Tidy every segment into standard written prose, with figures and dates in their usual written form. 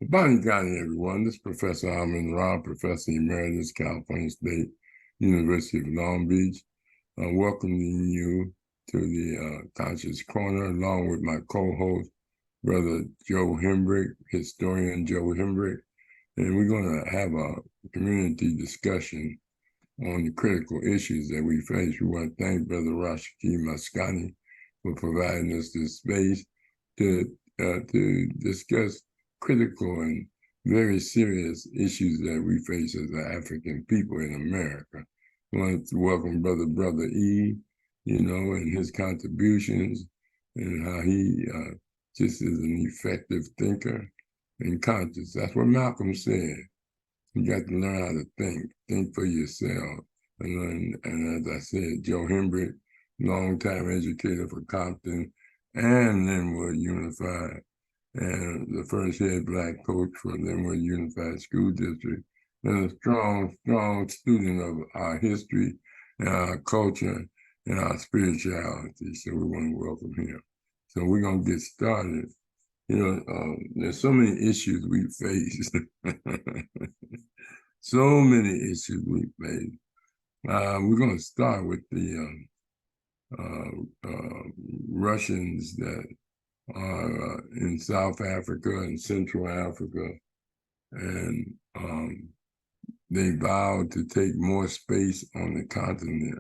Bonnie County, everyone. This is Professor Rahh, Professor Emeritus, California State University of Long Beach, welcoming you to the Conscious Corner, along with my co-host, Brother Joe Hembrick, historian Joe Hembrick, and we're going to have a community discussion on the critical issues that we face. We want to thank Brother Rashaki Maskani for providing us this space to discuss critical and very serious issues that we face as the African people in America. I want to welcome Brother E, and his contributions and how he just is an effective thinker and conscious. That's what Malcolm said. You got to learn how to think for yourself. And as I said, Joe Hembrick, longtime educator for Compton and Linwood Unified, and the first head Black coach for Linwood Unified School District, and a strong student of our history and our culture and our spirituality. So we want to welcome him. So we're going to get started. There's so many issues we face. So many issues we face. We're going to start with the Russians that are in South Africa and Central Africa, and they vowed to take more space on the continent,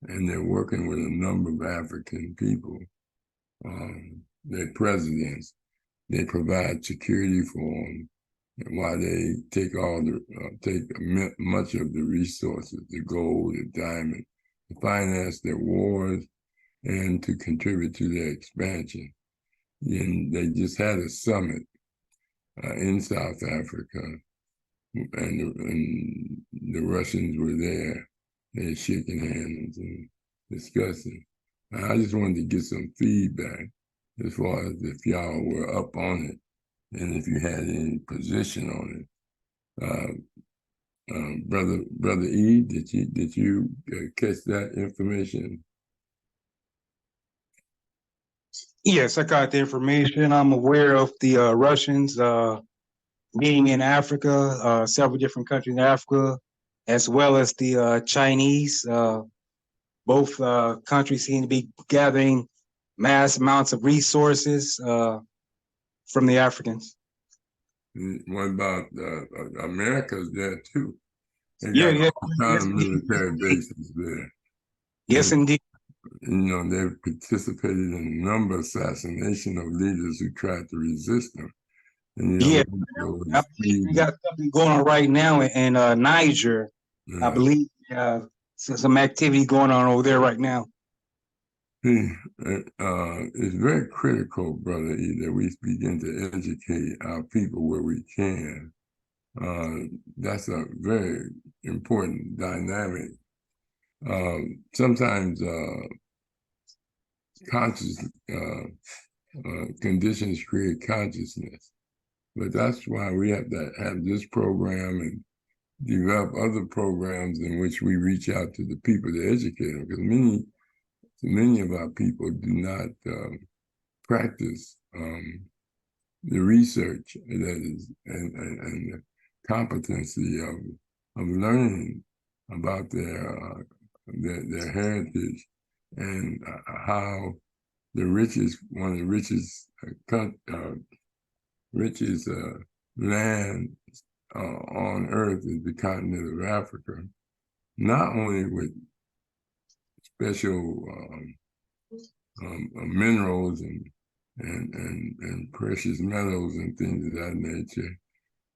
and they're working with a number of African people. Their presidents, they provide security for them while they take much of the resources, the gold, the diamond, to finance their wars and to contribute to their expansion. And they just had a summit in South Africa, and the Russians were there. They're shaking hands and discussing. I just wanted to get some feedback as far as if y'all were up on it and if you had any position on it. Brother E, did you catch that information? Yes, I got the information. I'm aware of the Russians being in Africa, several different countries in Africa, as well as the Chinese. Both countries seem to be gathering mass amounts of resources from the Africans. What about America's there too? They Yeah, got yeah, all kinds of military bases there. yes, And, indeed. they've participated in a number of assassination of leaders who tried to resist them. And, Yeah, I believe we got something going on right now in Niger. Yeah. I believe some activity going on over there right now. It's very critical, Brother E, that we begin to educate our people where we can. That's a very important dynamic. Sometimes conditions create consciousness, but that's why we have to have this program and develop other programs in which we reach out to the people to educate them, because many of our people do not practice the research that is and the competency of learning about their heritage and how one of the richest land on earth is the continent of Africa, not only with special minerals and precious metals and things of that nature,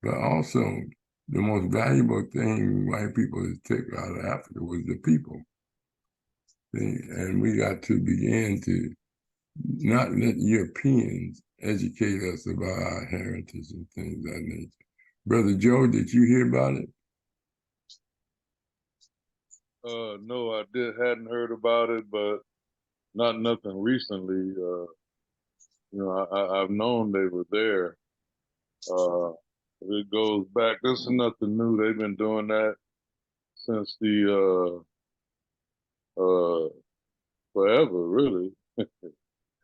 but also the most valuable thing white people took out of Africa was the people. And we got to begin to not let Europeans educate us about our heritage and things of that nature. Brother Joe, did you hear about it? No, I hadn't heard about it, but nothing recently. I've known they were there. It goes back. This is nothing new. They've been doing that since the forever, really.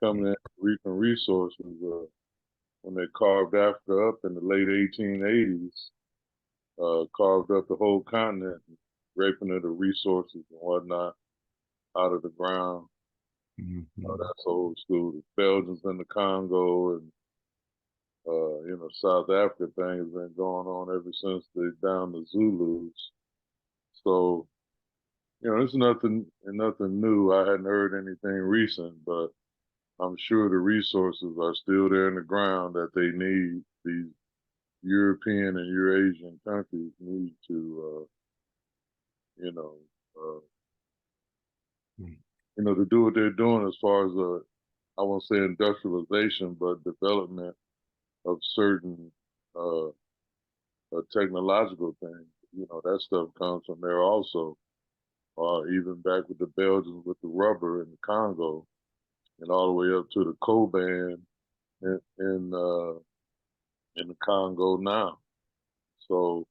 Coming in, reaping resources. when they carved Africa up in the late 1880s, carved up the whole continent, raping of the resources and whatnot out of the ground. That's old school. The Belgians in the Congo and South Africa thing has been going on ever since they downed the Zulus. So, it's nothing new. I hadn't heard anything recent, but I'm sure the resources are still there in the ground that they need. These European and Eurasian countries need to, to do what they're doing as far as I won't say industrialization, but development of certain technological things. That stuff comes from there also. Even back with the Belgians with the rubber in the Congo, and all the way up to the Coban in the Congo now. So,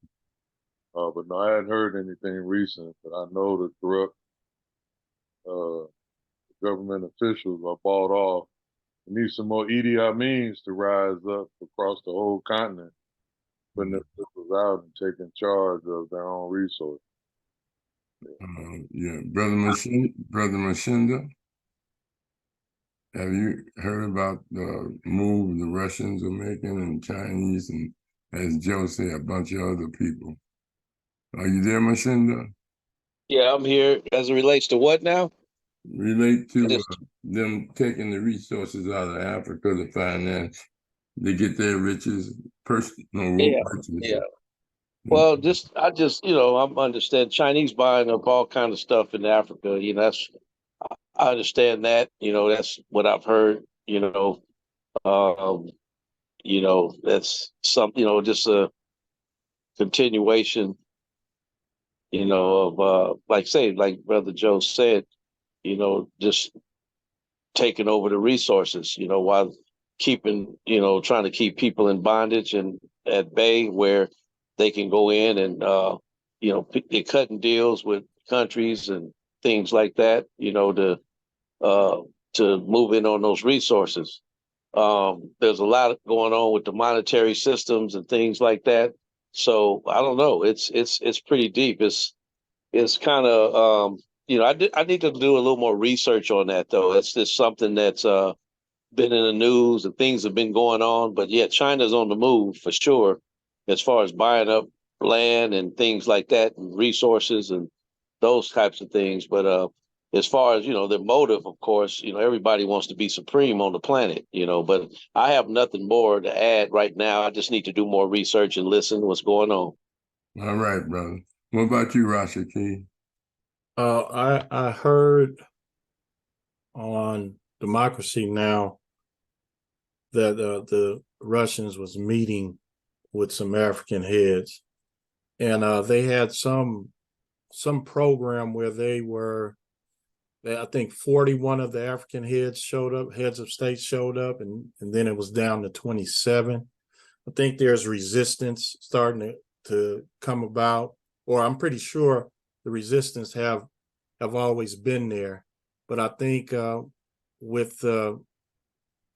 but no, I hadn't heard anything recent. But I know the corrupt government officials are bought off. We need some more Idi Amins to rise up across the whole continent, putting the officials out and taking charge of their own resources. Brother Mashinda, have you heard about the move the Russians are making and Chinese and, as Joe said, a bunch of other people? Are you there, Mashinda? Yeah, I'm here. As it relates to what now? Relate to them taking the resources out of Africa to finance, to get their riches, riches. Yeah. Well, I'm understand Chinese buying up all kind of stuff in Africa. I understand that. That's what I've heard. That's some. Just a continuation. Of like Brother Joe said. Just taking over the resources. While keeping, trying to keep people in bondage and at bay where they can go in and, they're cutting deals with countries and things like that, to move in on those resources. There's a lot going on with the monetary systems and things like that. So I don't know. It's pretty deep. It's kind of, I need to do a little more research on that, though. It's just something that's been in the news and things have been going on. But yeah, China's on the move for sure, as far as buying up land and things like that and resources and those types of things. But as far as, their motive, of course, everybody wants to be supreme on the planet, but I have nothing more to add right now. I just need to do more research and listen to what's going on. All right, brother. What about you, Rashaki? I heard on Democracy Now! That the Russians was meeting with some African heads, and they had some program where I think 41 of the African heads of state showed up, and then it was down to 27. I think there's resistance starting to come about, or I'm pretty sure the resistance have always been there. But I think with the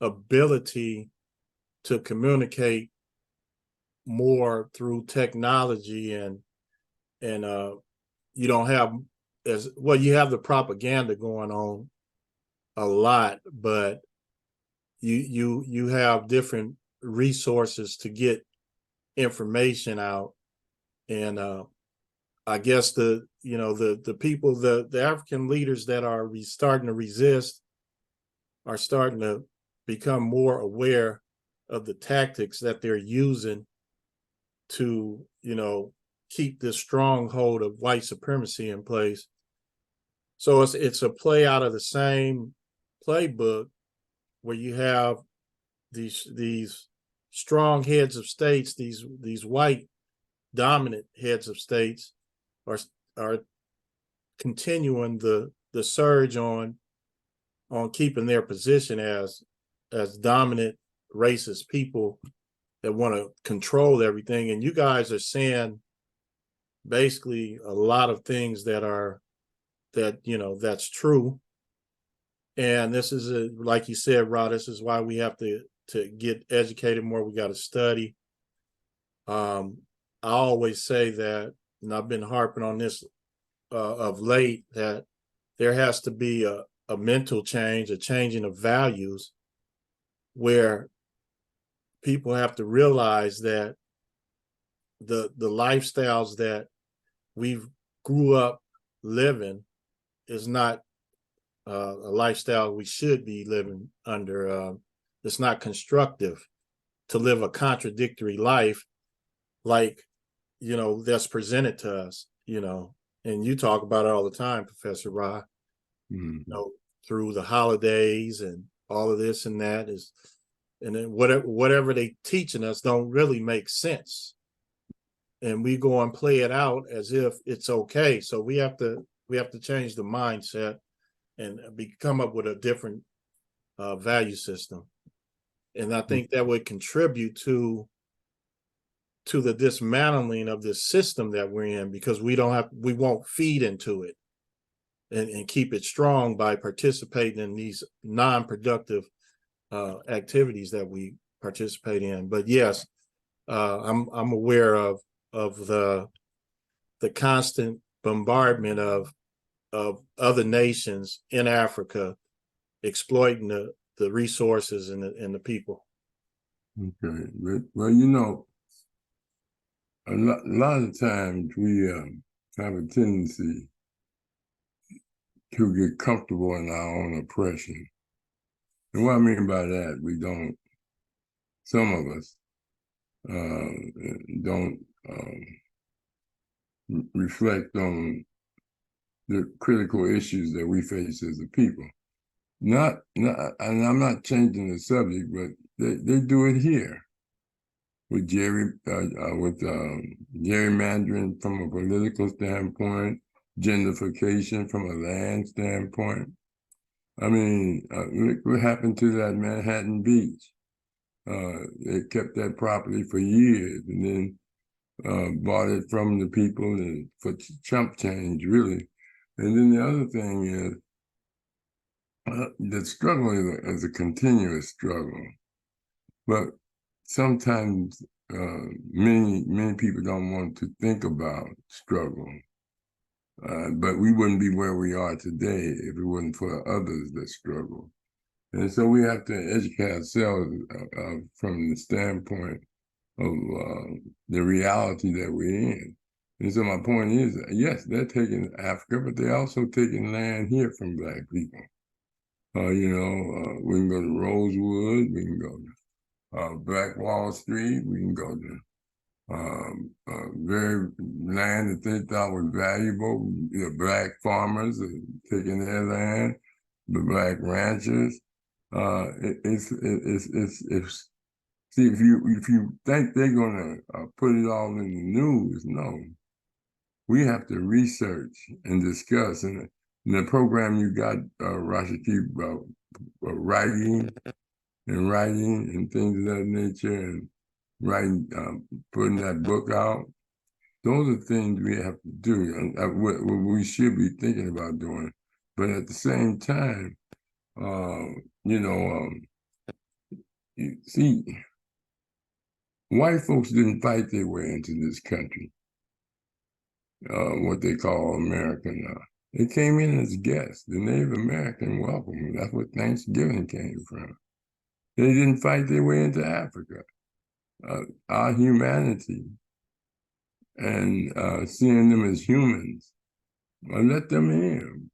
ability to communicate more through technology and you don't have you have the propaganda going on a lot, but you have different resources to get information out. And I guess the people, the African leaders that are starting to resist are starting to become more aware of the tactics that they're using to, keep this stronghold of white supremacy in place. So it's a play out of the same playbook where you have these strong heads of states, these white dominant heads of states are continuing the surge on keeping their position as dominant racist people that want to control everything. And you guys are saying basically a lot of things that's true. And this is like you said, Rod, this is why we have to to get educated more. We got to study. I always say that, and I've been harping on this of late, that there has to be a mental change, a changing of values, where people have to realize that the lifestyles that we've grew up living is not a lifestyle we should be living under. It's not constructive to live a contradictory life like, that's presented to us, and you talk about it all the time, Professor Rahh, through the holidays and all of this and that is, and then whatever they teaching us don't really make sense. And we go and play it out as if it's okay. So we have to change the mindset and come up with a different value system. And I think that would contribute to the dismantling of this system that we're in, because we won't feed into it and keep it strong by participating in these non-productive activities that we participate in. But yes, I'm aware of the constant bombardment of other nations in Africa exploiting the resources and the people. Okay, well, a lot of times we have a tendency to get comfortable in our own oppression. And what I mean by that, some of us don't reflect on the critical issues that we face as a people. And I'm not changing the subject, but they do it here with gerrymandering from a political standpoint, gentrification from a land standpoint. I mean, look what happened to that Manhattan Beach. They kept that property for years and then bought it from the people and for chump change, really. And then the other thing is, the struggle is a continuous struggle, but sometimes many people don't want to think about struggle. But we wouldn't be where we are today if it wasn't for others that struggle. And so we have to educate ourselves from the standpoint of the reality that we're in. And so my point is, yes, they're taking Africa, but they're also taking land here from Black people. We can go to Rosewood, we can go to Black Wall Street, we can go to very land that they thought was valuable. Black farmers are taking their land, the Black ranchers. See, if you think they're gonna put it all in the news, no. We have to research and discuss. And in the program you got, Rashiki, writing and things of that nature, and writing, putting that book out. Those are things we have to do, and what we should be thinking about doing. But at the same time, you see, white folks didn't fight their way into this country, what they call America now. They came in as guests. The Native American welcome. That's what Thanksgiving came from. They didn't fight their way into Africa. Our humanity and seeing them as humans, let them in.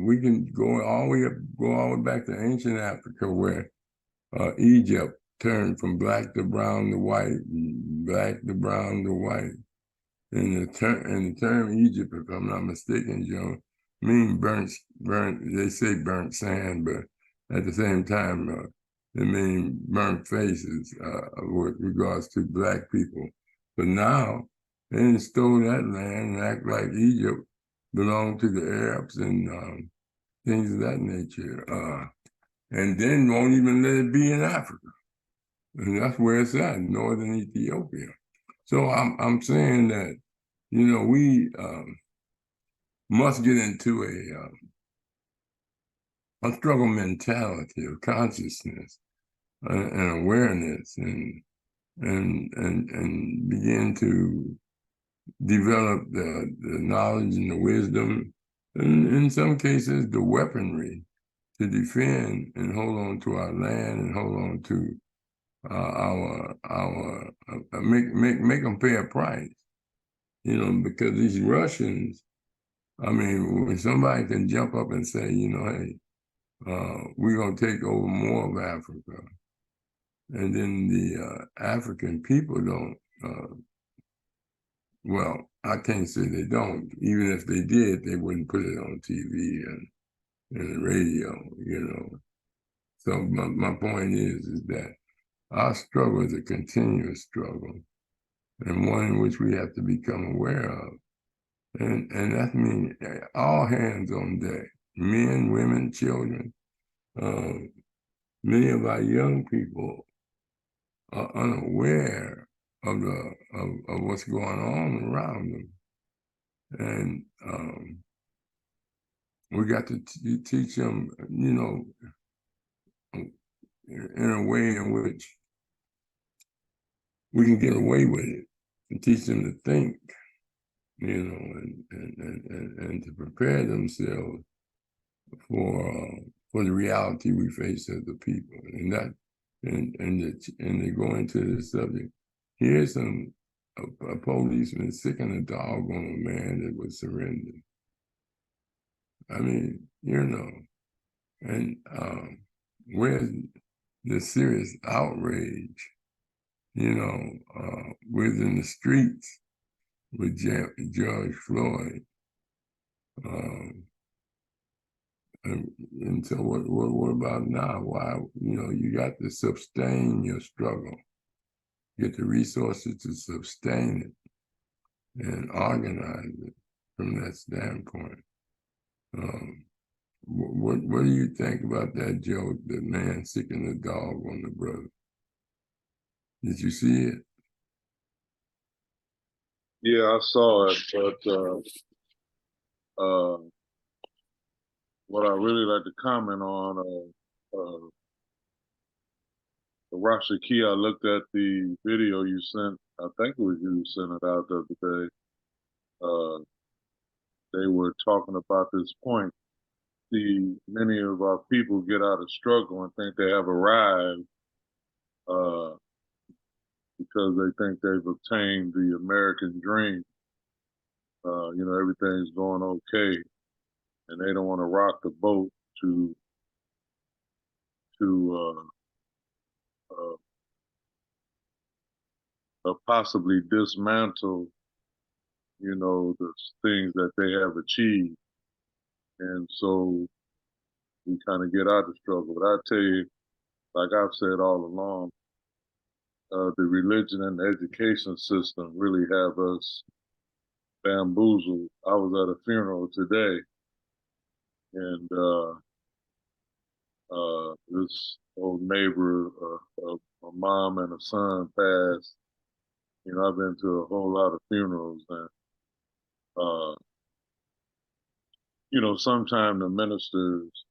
We can go all the way back to ancient Africa, where Egypt turned from black to brown to white, and black to brown to white. And the term Egypt, if I'm not mistaken, Joe, mean burnt. They say burnt sand, but at the same time, they mean burnt faces with regards to Black people. But now they stole that land and act like Egypt belonged to the Arabs and things of that nature, and then won't even let it be in Africa. And that's where it's at, northern Ethiopia. So I'm saying that, we must get into a struggle mentality of consciousness and awareness and begin to develop the knowledge and the wisdom, and in some cases the weaponry to defend and hold on to our land and hold on to make them pay a price, because these Russians, I mean, when somebody can jump up and say, hey, we're gonna take over more of Africa, and then the African people don't, well, I can't say they don't. Even if they did, they wouldn't put it on TV and the radio, So my point is that our struggle is a continuous struggle, and one in which we have to become aware of. And that means all hands on deck, men, women, children. Many of our young people are unaware of what's going on around them. And we got to teach them, in a way in which we can get away with it, and teach them to think, and to prepare themselves for the reality we face as a people. And they go into the subject. Here's a policeman sicking a dog on a man that was surrendered. I mean, and where's the serious outrage, within the streets with George Floyd. And so what about now? Why, you got to sustain your struggle, get the resources to sustain it and organize it from that standpoint. What do you think about that joke, the man sicking the dog on the brother? Did you see it? Yeah, I saw it, but what I really like to comment on, Rahh, I looked at the video you sent. I think it was you who sent it out the other day. They were talking about this point. Many of our people get out of struggle and think they have arrived because they think they've obtained the American dream. Everything's going okay, and they don't want to rock the boat to possibly dismantle, the things that they have achieved. And so we kind of get out of struggle. But I tell you, like I've said all along, the religion and the education system really have us bamboozled. I was at a funeral today, and this old neighbor, a mom and a son passed. I've been to a whole lot of funerals, and sometimes the ministers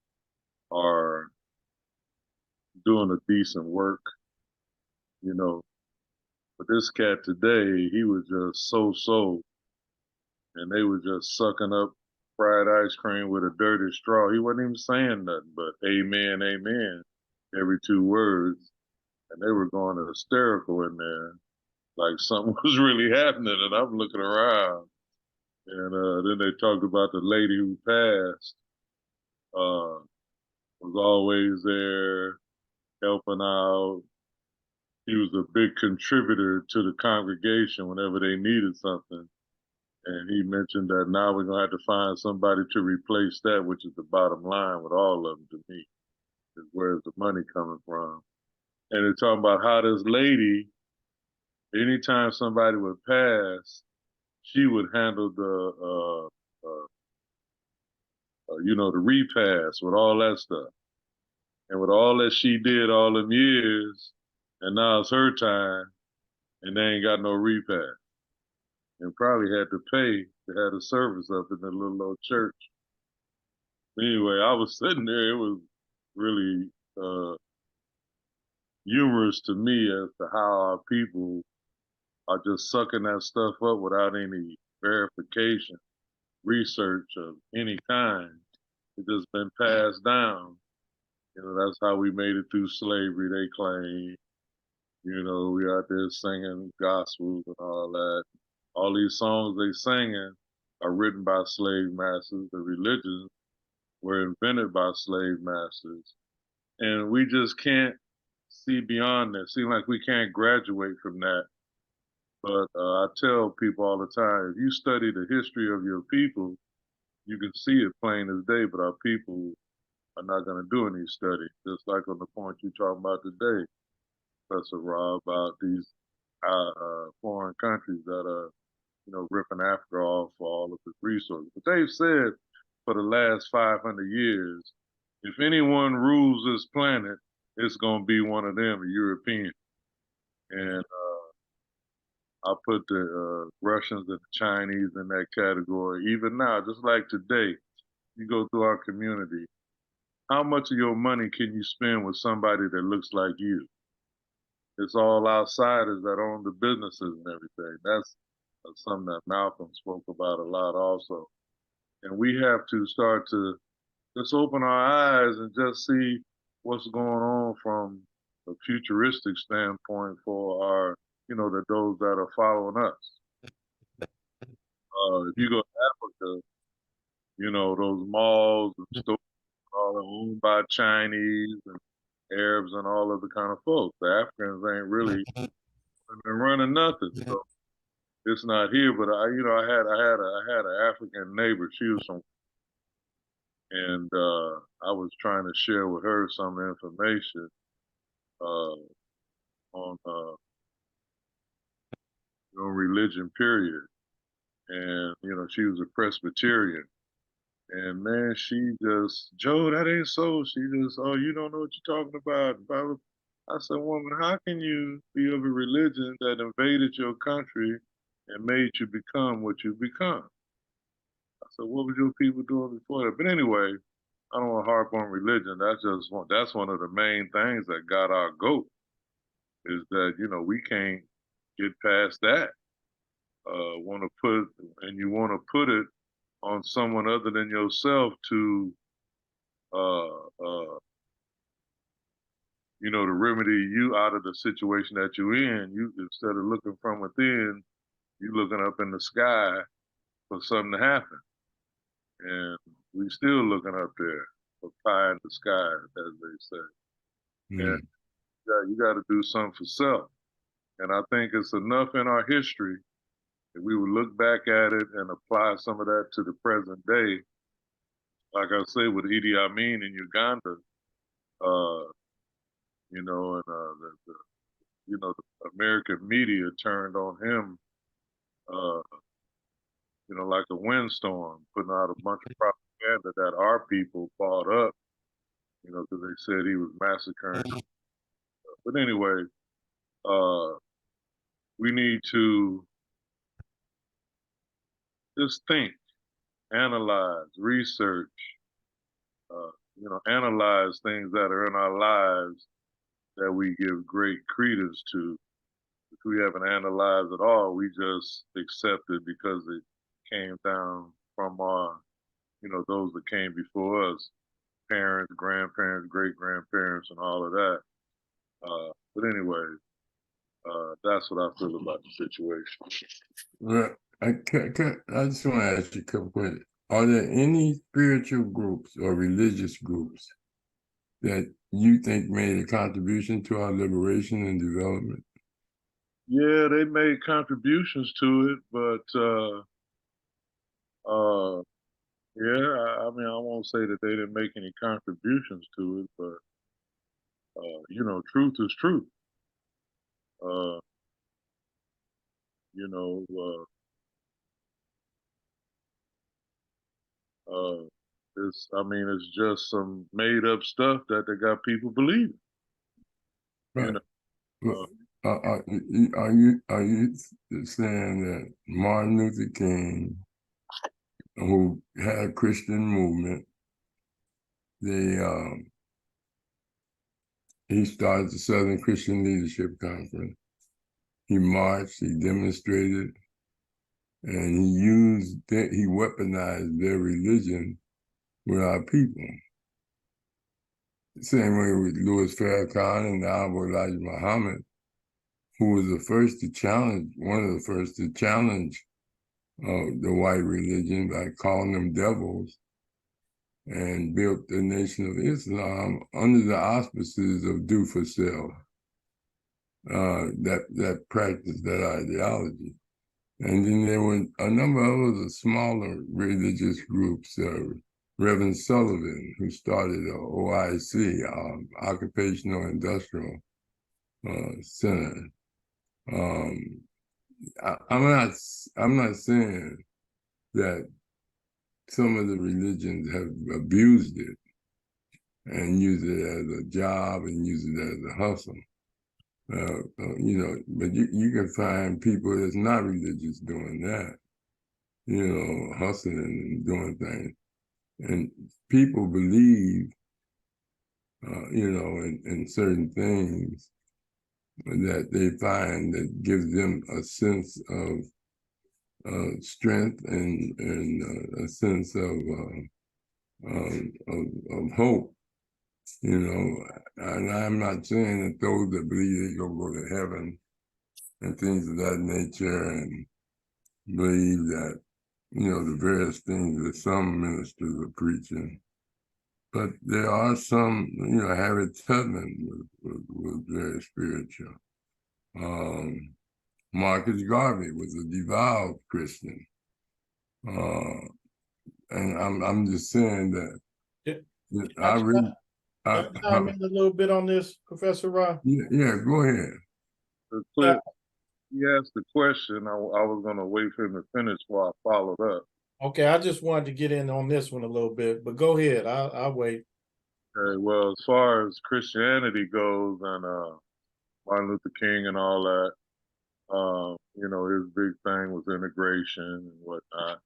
are doing a decent work, but this cat today, he was just so, and they were just sucking up fried ice cream with a dirty straw. He wasn't even saying nothing but amen, amen, every 2 words. And they were going hysterical in there, like something was really happening. And I'm looking around. And then they talked about the lady who passed, was always there, helping out. He was a big contributor to the congregation whenever they needed something. And he mentioned that now we're going to have to find somebody to replace that, which is the bottom line with all of them to me, is where's the money coming from. And they're talking about how this lady, anytime somebody would pass, she would handle the repast with all that stuff. And with all that she did all them years, and now it's her time, and they ain't got no repast. And probably had to pay to have a service up in the little old church. Anyway, I was sitting there. It was really humorous to me as to how our people are just sucking that stuff up without any verification, research of any kind. It's just been passed down. You know, that's how we made it through slavery, they claim. You know, we out there singing gospels and all that. All these songs they singing are written by slave masters. The religions were invented by slave masters. And we just can't see beyond that. Seem like we can't graduate from that. But I tell people all the time, if you study the history of your people, you can see it plain as day, but our people are not going to do any study. Just like on the point you're talking about today, Professor Rob, about these foreign countries that are, you know, ripping Africa off for all of its resources. But they've said for the last 500 years, if anyone rules this planet, it's going to be one of them, a European. And I put the Russians and the Chinese in that category. Even now, just like today, you go through our community, how much of your money can you spend with somebody that looks like you? It's all outsiders that own the businesses and everything. That's something that Malcolm spoke about a lot also. And we have to start to just open our eyes and just see what's going on from a futuristic standpoint for our, you know, those that are following us. If you go to Africa, you know, those malls and stores all are owned by Chinese and Arabs and all other kind of folks. The Africans ain't really been running nothing. So it's not here. But I had an African neighbor. She was from, and I was trying to share with her some information on religion, period. And you know, she was a Presbyterian. And man, she just, Joe, that ain't so. She just, oh, you don't know what you're talking about. I said, woman, how can you be of a religion that invaded your country and made you become what you become? I said, what was your people doing before that? But anyway, I don't want to harp on religion. That's one of the main things that got our goat, is that, you know, we can't get past that. You want to put it on someone other than yourself to, you know, to remedy you out of the situation that you're in. You, instead of looking from within, you looking up in the sky for something to happen. And we still looking up there for pie in the sky, as they say. And you got to do something for self. And I think it's enough in our history that we would look back at it and apply some of that to the present day. Like I say, with Idi Amin in Uganda, you know, and the American media turned on him, you know, like a windstorm, putting out a bunch of propaganda that our people bought up, you know, because they said he was massacring. But anyway, we need to just think, analyze, research, you know, analyze things that are in our lives that we give great credence to. If we haven't analyzed at all, we just accept it because it came down from our, you know, those that came before us, parents, grandparents, great-grandparents, and all of that. But anyway, that's what I feel about the situation. Well, I just want to ask you a couple questions. Are there any spiritual groups or religious groups that you think made a contribution to our liberation and development? Yeah, they made contributions to it, but yeah, I mean, I won't say that they didn't make any contributions to it, but you know, truth is truth. You know, it's just some made up stuff that they got people believing. Right. You know, Well, are you saying that Martin Luther King, who had a Christian movement, he started the Southern Christian Leadership Conference. He marched, he demonstrated, and he weaponized their religion with our people. The same way with Louis Farrakhan and the Honorable Elijah Muhammad, who was the first to challenge, one of the first to challenge the white religion by calling them devils, and built the Nation of Islam under the auspices of do for self, that practiced that ideology. And then there were a number of other smaller religious groups, Reverend Sullivan, who started OIC, Occupational Industrial Center. I'm not saying that some of the religions have abused it and used it as a job and used it as a hustle. But you can find people that's not religious doing that, hustling and doing things. And people believe, in certain things that they find that gives them a sense of strength and a sense of hope, and I'm not saying that those that believe they're going to go to heaven and things of that nature and believe that, the various things that some ministers are preaching. But there are some, Harriet Tubman was very spiritual. Marcus Garvey was a devout Christian. And I'm just saying that I really... Can I chime in a little bit on this, Professor Rahh? Yeah, go ahead. He asked the question. I was going to wait for him to finish while I followed up. Okay, I just wanted to get in on this one a little bit, but go ahead. I'll wait. Okay, well, as far as Christianity goes and Martin Luther King and all that, his big thing was integration and whatnot.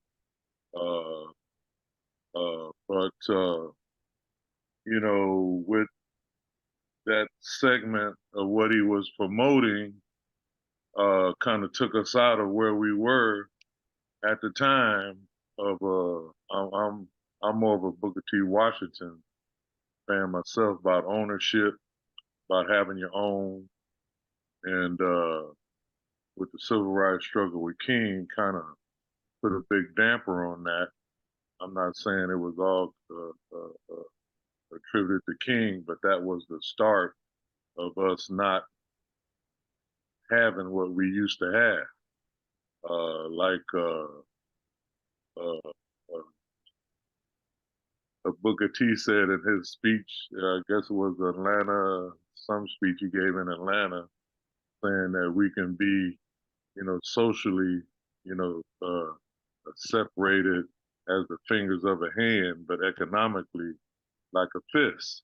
With that segment of what he was promoting, kind of took us out of where we were at the time of, I'm more of a Booker T. Washington fan myself, about ownership, about having your own, and with the civil rights struggle with King, kind of put a big damper on that. I'm not saying it was all attributed to King, but that was the start of us not having what we used to have. Booker T said in his speech, I guess it was Atlanta, some speech he gave in Atlanta, saying that we can be, socially, separated as the fingers of a hand, but economically like a fist.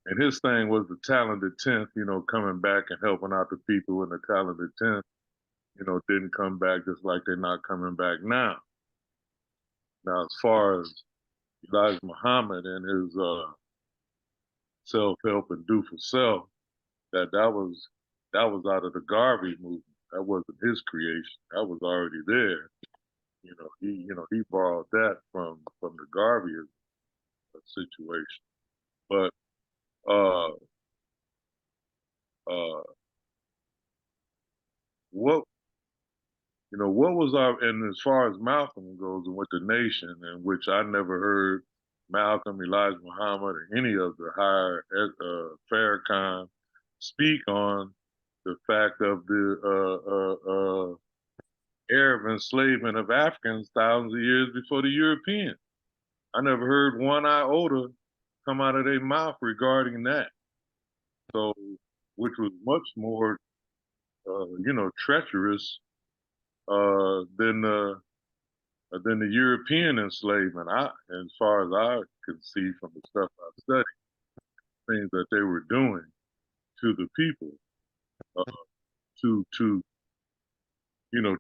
And his thing was the talented 10th, coming back and helping out the people in the talented 10th, didn't come back, just like they're not coming back now. Now, as far as Elijah Muhammad and his self-help and do for self, that was out of the Garvey movement. That wasn't his creation. That was already there. He borrowed that from the Garvey situation. But what was and as far as Malcolm goes and with the nation, in which I never heard Malcolm, Elijah Muhammad, or any of the higher Farrakhan speak on the fact of the Arab enslavement of Africans thousands of years before the Europeans. I never heard one iota come out of their mouth regarding that. So, which was much more, treacherous than the European enslavement. As far as I could see from the stuff I studied, things that they were doing to the people,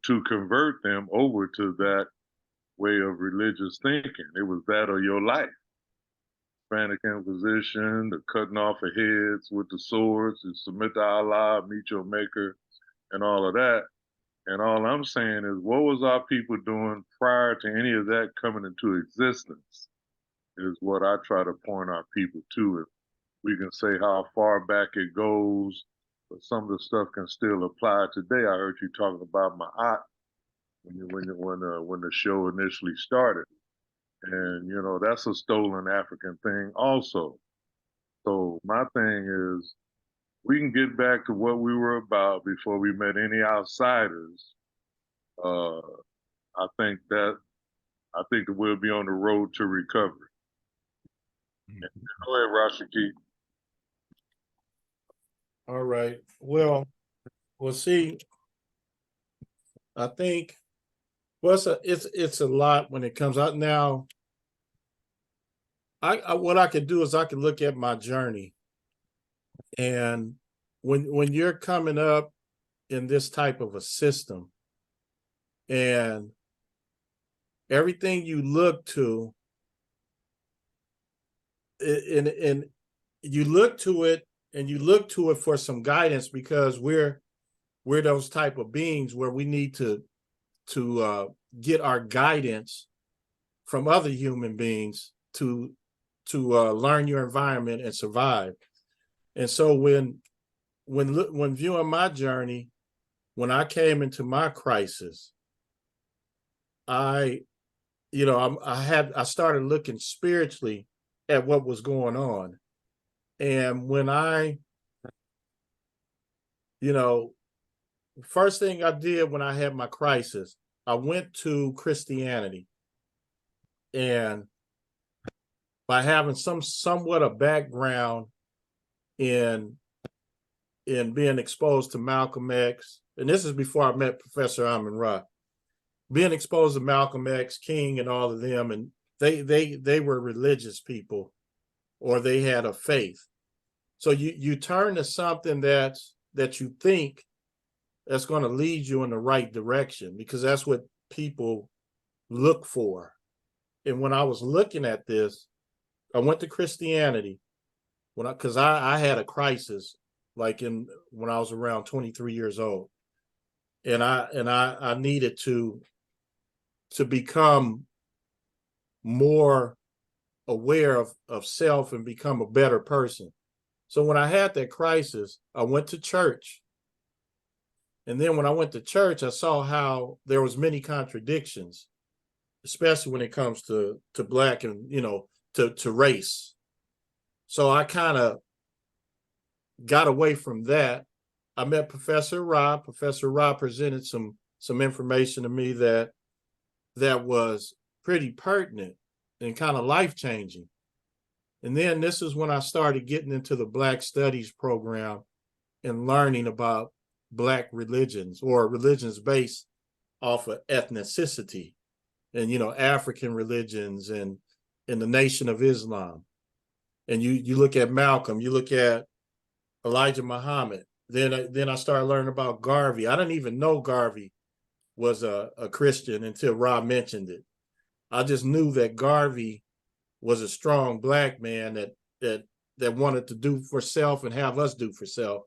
to convert them over to that way of religious thinking. It was that or your life. Hispanic Inquisition, the cutting off of heads with the swords, and submit to Allah, meet your maker, and all of that. And all I'm saying is, what was our people doing prior to any of that coming into existence? Is what I try to point our people to. If we can say how far back it goes, but some of the stuff can still apply today. I heard you talking about my aunt when the show initially started, and you know that's a stolen African thing also. So my thing is, we can get back to what we were about before we met any outsiders. Uh, I think that we'll be on the road to recovery. Go ahead, Rashiki. All right. Well, we'll see. I think it's a lot when it comes out now. What I could do is I could look at my journey, and when you're coming up in this type of a system, and everything you look to, and you look to it, and you look to it for some guidance, because we're those type of beings where we need to get our guidance from other human beings to learn your environment and survive. And so when viewing my journey, when I came into my crisis, I started looking spiritually at what was going on. And when first thing I did when I had my crisis, I went to Christianity. And by having somewhat a background in being exposed to Malcolm X, and this is before I met Professor Rahh, being exposed to Malcolm X, King, and all of them, and they were religious people, or they had a faith. So you turn to something that you think that's going to lead you in the right direction, because that's what people look for. And when I was looking at this, I went to Christianity because I had a crisis when I was around 23 years old, and I needed to become more aware of self and become a better person. So when I had that crisis, I went to church. And then when I went to church, I saw how there was many contradictions, especially when it comes to Black and, to race. So I kind of got away from that. I met Professor Rahh. Professor Rahh presented some information to me that was pretty pertinent and kind of life-changing. And then this is when I started getting into the Black Studies program and learning about Black religions, or religions based off of ethnicity, and African religions and the Nation of Islam. And you look at Malcolm, you look at Elijah Muhammad. Then I started learning about Garvey. I didn't even know Garvey was a Christian until Rob mentioned it. I just knew that Garvey was a strong Black man that wanted to do for self and have us do for self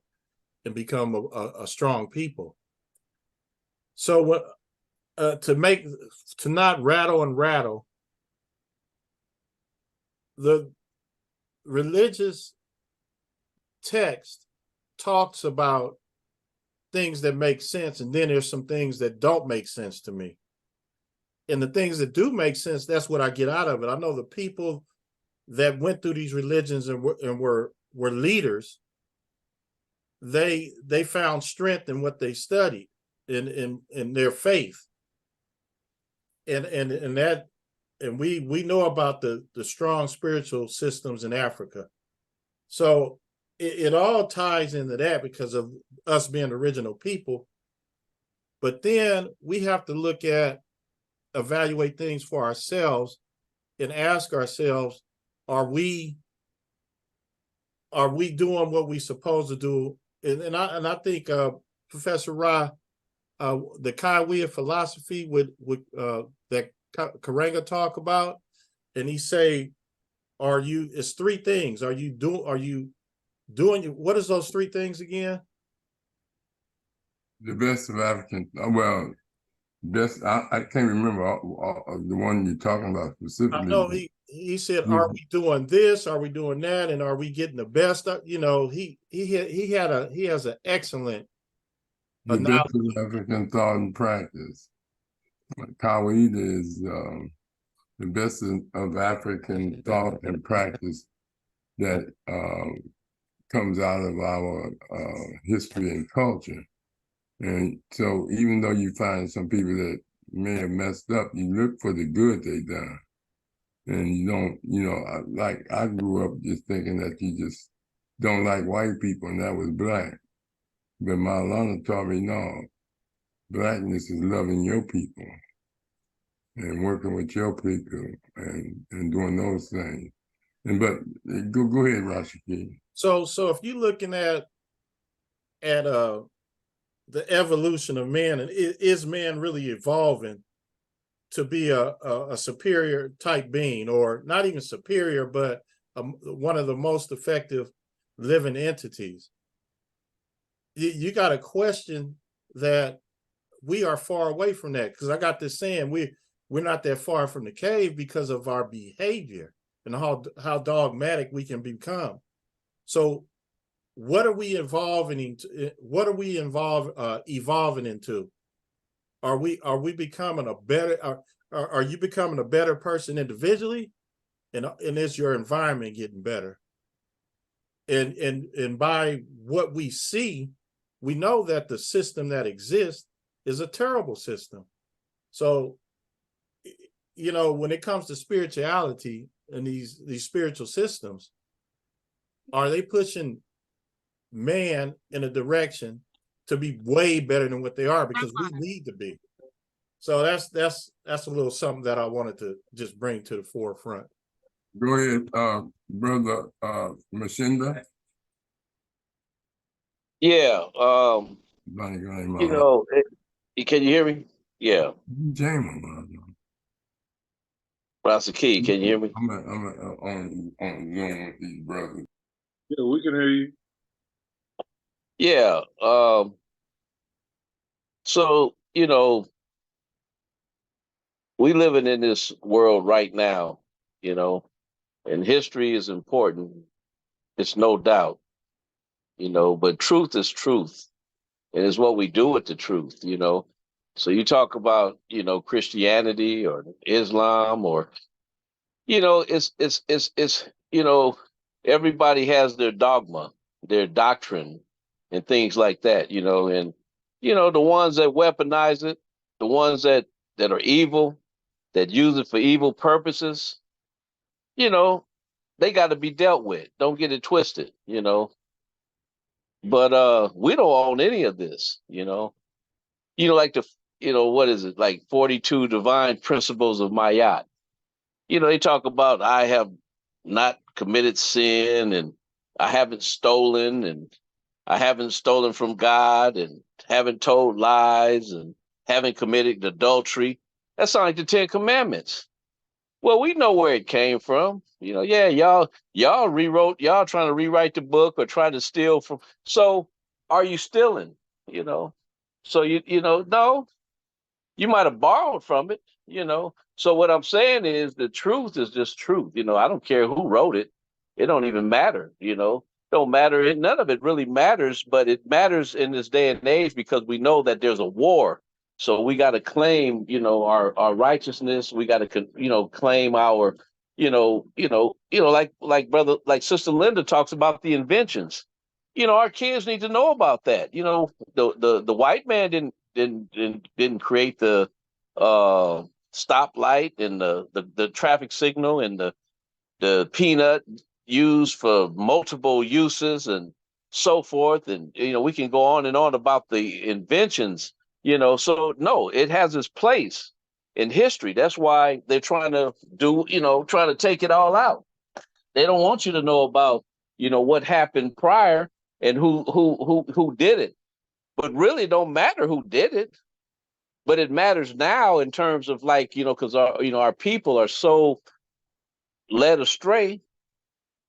and become a strong people. So to not rattle and rattle, the religious text talks about things that make sense, and then there's some things that don't make sense to me. And the things that do make sense, that's what I get out of it. I know the people that went through these religions and were leaders, they found strength in what they studied, in their faith. And we know about the strong spiritual systems in Africa. So it all ties into that because of us being original people. But then we have to evaluate things for ourselves and ask ourselves, are we doing what we're supposed to do? And I think Professor Rahh, the Kaiwea philosophy that Karanga talk about, and he say it's three things. Are you doing, what is those three things again? The best of African, well, best, I can't remember the one you're talking about I specifically. know he said, are we doing this? Are we doing that? And are we getting the best? You know, he has an excellent The best of African thought and practice. Kawaida is the best of African thought and practice that comes out of our history and culture. And so even though you find some people that may have messed up, you look for the good they done. And you don't, you know, like I grew up just thinking that you just don't like white people, and that was black. But Maulana taught me, no, blackness is loving your people and working with your people and doing those things. And but go ahead, Rashiki. So if you're looking at the evolution of man, and is man really evolving to be a superior type being, or not even superior, but one of the most effective living entities? You got to question that we are far away from that, because I got this saying, we're not that far from the cave because of our behavior and how dogmatic we can become. So what are we evolving into? What are we evolving into? Are we becoming a better? Are you becoming a better person individually, and is your environment getting better? And by what we see, we know that the system that exists is a terrible system. So, you know, when it comes to spirituality and these spiritual systems, are they pushing man in a direction to be way better than what they are? Because we need to be. So that's a little something that I wanted to just bring to the forefront. Go ahead, brother Mashinda. Yeah. You know, can you hear me? Yeah. That's the key. Can you hear me? I'm on Zoom with these brothers. Yeah, we can hear you. Yeah. So, you know, we living in this world right now, you know, and history is important. It's no doubt, you know, but truth is truth. And it's what we do with the truth, you know. So you talk about, you know, Christianity or Islam, or, you know, it's you know, everybody has their dogma, their doctrine, and things like that, you know. And, you know, the ones that weaponize it, the ones that are evil, that use it for evil purposes, you know, they got to be dealt with. Don't get it twisted, you know. But we don't own any of this, you know. You know, like you know, what is it, like 42 divine principles of Mayat. You know, they talk about, I have not committed sin, and I haven't stolen, and I haven't stolen from God, and haven't told lies, and haven't committed adultery. That sounds like the 10 Commandments. Well, we know where it came from. You know, yeah, y'all rewrote, y'all trying to rewrite the book or trying to steal from. So are you stealing? You know, so you know, no, you might have borrowed from it, you know. So what I'm saying is the truth is just truth. You know, I don't care who wrote it. It don't even matter, you know. Don't matter. None of it really matters, but it matters in this day and age because we know that there's a war. So we got to claim, you know, our righteousness. We got to, you know, claim our, like Sister Linda talks about the inventions. You know, our kids need to know about that. You know, the white man didn't create the stoplight and the traffic signal and the peanut used for multiple uses and so forth. And, you know, we can go on and on about the inventions, you know. So, no, it has its place in history. That's why they're trying to trying to take it all out. They don't want you to know about, you know, what happened prior and who did it. But really don't matter who did it. But it matters now in terms of, like, you know, because our people are so led astray,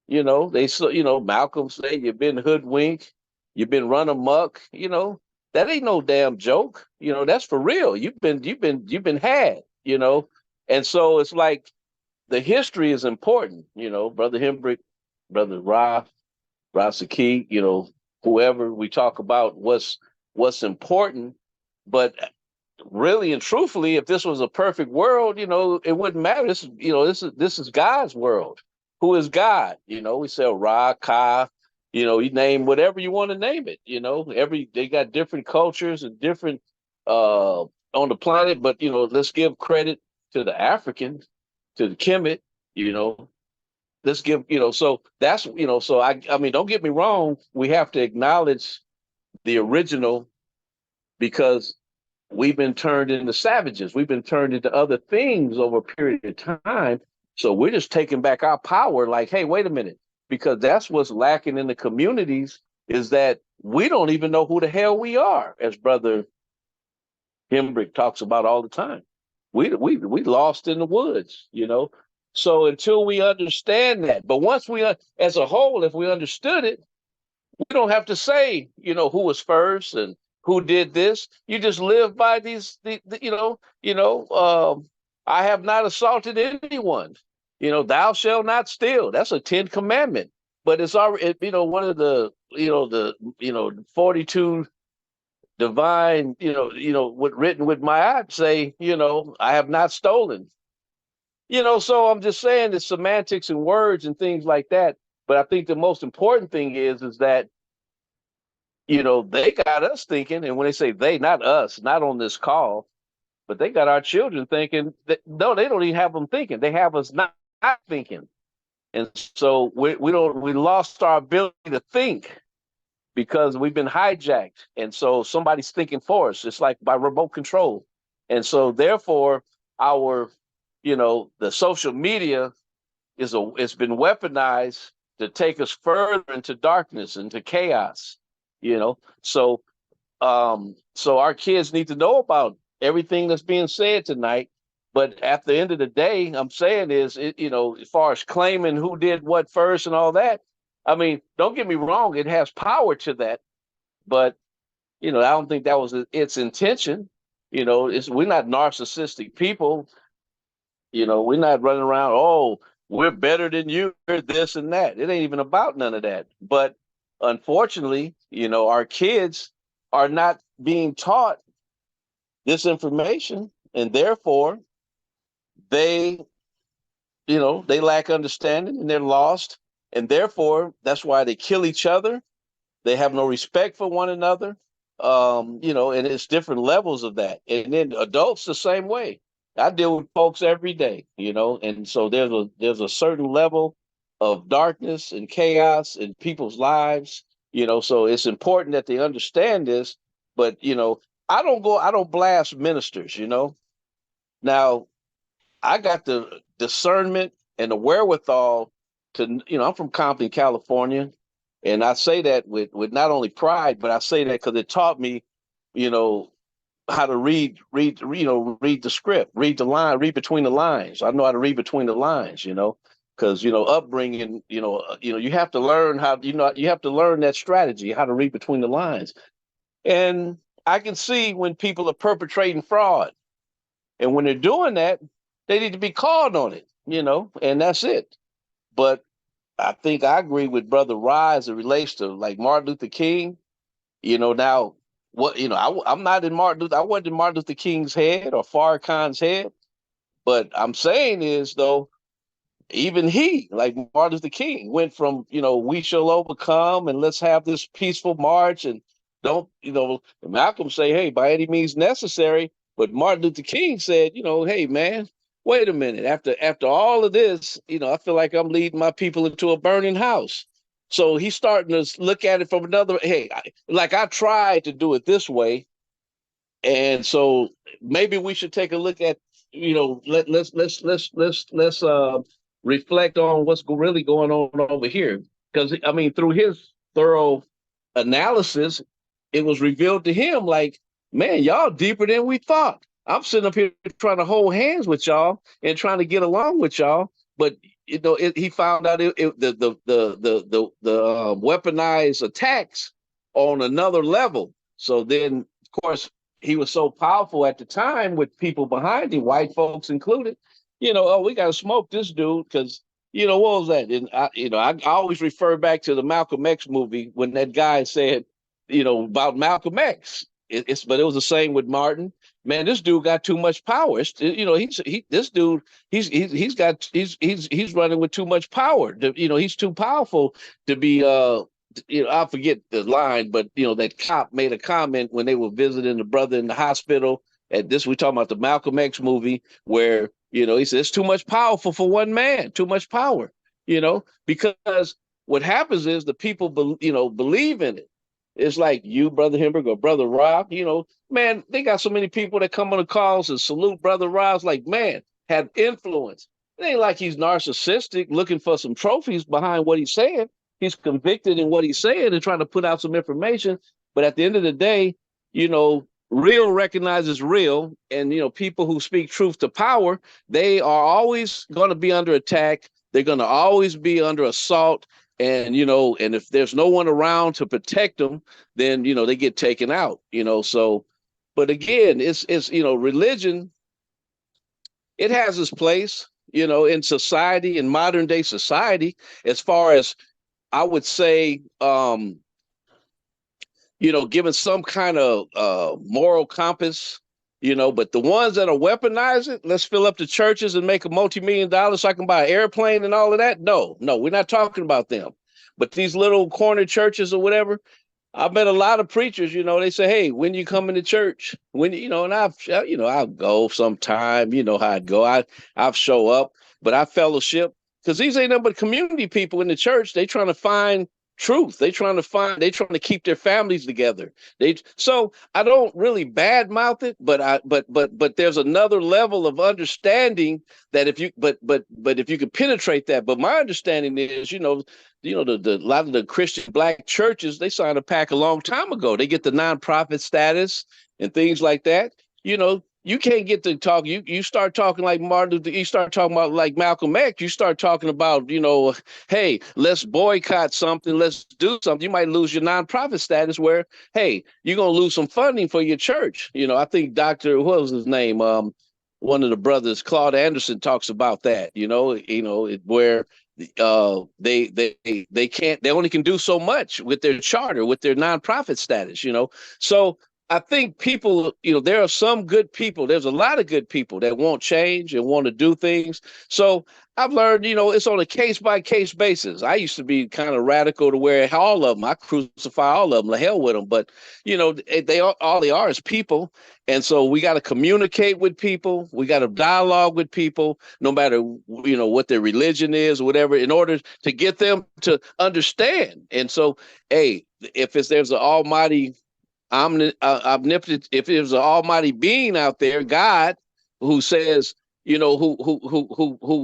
You know, Malcolm say you've been hoodwinked, you've been run amok. You know, that ain't no damn joke. You know, that's for real. You've been had. You know, and so it's like the history is important. You know, Brother Hembrick, Brother Rahh, Rasaki, you know, whoever we talk about what's important, but really and truthfully, if this was a perfect world, you know, it wouldn't matter. This is God's world. Who is God? You know, we say Ra, Ka, you know, you name whatever you want to name it. You know, they got different cultures and different on the planet, but you know, let's give credit to the African, to the Kemet, you know. Let's give, you know, so that's, you know, so I mean, don't get me wrong, we have to acknowledge the original because we've been turned into savages. We've been turned into other things over a period of time. So we're just taking back our power like, hey, wait a minute, because that's what's lacking in the communities is that we don't even know who the hell we are, as Brother Hembrick talks about all the time. We lost in the woods, you know. So until we understand that, but once we, as a whole, if we understood it, we don't have to say, you know, who was first and who did this. You just live by I have not assaulted anyone. You know, thou shalt not steal. That's a 10 commandment. But it's already, you know, one of the, 42 divine, what written with my eye say, you know, I have not stolen. You know, so I'm just saying the semantics and words and things like that. But I think the most important thing is that, you know, they got us thinking, and when they say they, not us, not on this call, but they got our children thinking that no, they don't even have them thinking. They have us not thinking. And so we lost our ability to think because we've been hijacked. And so somebody's thinking for us. It's like by remote control. And so therefore our, you know, the social media it's been weaponized to take us further into darkness, into chaos, you know. So so our kids need to know about everything that's being said tonight. But at the end of the day, I'm saying is, you know, as far as claiming who did what first and all that, I mean, don't get me wrong, it has power to that. But, you know, I don't think that was its intention. You know, we're not narcissistic people. You know, we're not running around, oh, we're better than you, we're this and that. It ain't even about none of that. But unfortunately, you know, our kids are not being taught this information, and therefore they, you know, they lack understanding and they're lost. And therefore, that's why they kill each other. They have no respect for one another. You know, and it's different levels of that. And then adults the same way. I deal with folks every day, you know, and so there's a certain level of darkness and chaos in people's lives, you know, so it's important that they understand this. But, you know, I don't blast ministers, you know. Now, I got the discernment and the wherewithal to, you know, I'm from Compton, California, and I say that with not only pride, but I say that because it taught me, you know, how to read the script, read the line, read between the lines. I know how to read between the lines, you know, because, you know, upbringing, you have to learn how, you have to learn that strategy, how to read between the lines. And I can see when people are perpetrating fraud, and when they're doing that, they need to be called on it, you know, and that's it. But I think I agree with Brother Rahh as it relates to like Martin Luther King. You know, now what, you know, I'm not in I wasn't in Martin Luther King's head or Farrakhan's head, but I'm saying is though, even he, like Martin Luther King, went from, you know, we shall overcome and let's have this peaceful march and don't, you know, Malcolm say, hey, by any means necessary. But Martin Luther King said, you know, hey, man, wait a minute. After all of this, you know, I feel like I'm leading my people into a burning house. So he's starting to look at it from another, hey, I tried to do it this way. And so maybe we should take a look at, you know, let's reflect on what's really going on over here. Because I mean, through his thorough analysis, it was revealed to him like, man, y'all deeper than we thought. I'm sitting up here trying to hold hands with y'all and trying to get along with y'all, but he found out the weaponized attacks on another level. So then, of course, he was so powerful at the time with people behind him, white folks included. Oh, we got to smoke this dude because what was that? And I always refer back to the Malcolm X movie when that guy said, about Malcolm X. But it was the same with Martin. Man, this dude got too much power. This dude he's running with too much power. He's too powerful to be I forget the line, but that cop made a comment when they were visiting the brother in the hospital. And this, we talking about the Malcolm X movie, where he said it's too much powerful for one man, too much power. Because what happens is the people believe in it. It's like you, Brother Hembrick, or Brother Rahh. Man, they got so many people that come on the calls and salute Brother Rah's, like, man, have influence. It ain't like he's narcissistic looking for some trophies behind what he's saying. He's convicted in what he's saying and trying to put out some information. But at the end of the day, real recognizes real. And, people who speak truth to power, they are always going to be under attack. They're going to always be under assault. And, and if there's no one around to protect them, then, they get taken out, so, but again, it's religion, it has its place, in society, in modern day society, as far as I would say, given some kind of moral compass, but the ones that are weaponizing, let's fill up the churches and make a multi-million-dollar so I can buy an airplane and all of that. No, we're not talking about them. But these little corner churches or whatever, I've met a lot of preachers, they say, hey, when you come into church, and I'll go sometime, how I'd go. I'll show up, but I fellowship, because these ain't nothing but community people in the church. They trying to find truth. They trying to keep their families together. So I don't really badmouth it, but there's another level of understanding that if you could penetrate that. But my understanding is, the lot of the Christian black churches, they signed a pact a long time ago. They get the nonprofit status and things like that. You can't get to talk. You start talking like Martin Luther. You start talking about like Malcolm X. You start talking about, hey, let's boycott something. Let's do something. You might lose your nonprofit status where, hey, you're going to lose some funding for your church. I think Dr. What was his name? One of the brothers, Claude Anderson, talks about that, where they can't, they only can do so much with their charter, with their nonprofit status, So I think people, there are some good people. There's a lot of good people that want change and want to do things. So I've learned, it's on a case-by-case basis. I used to be kind of radical to where all of them, I crucify all of them, the hell with them. But, all they are is people. And so we got to communicate with people. We got to dialogue with people, no matter, what their religion is or whatever, in order to get them to understand. And so, hey, if there's an almighty omnipotent, if there's an almighty being out there, God, who says, who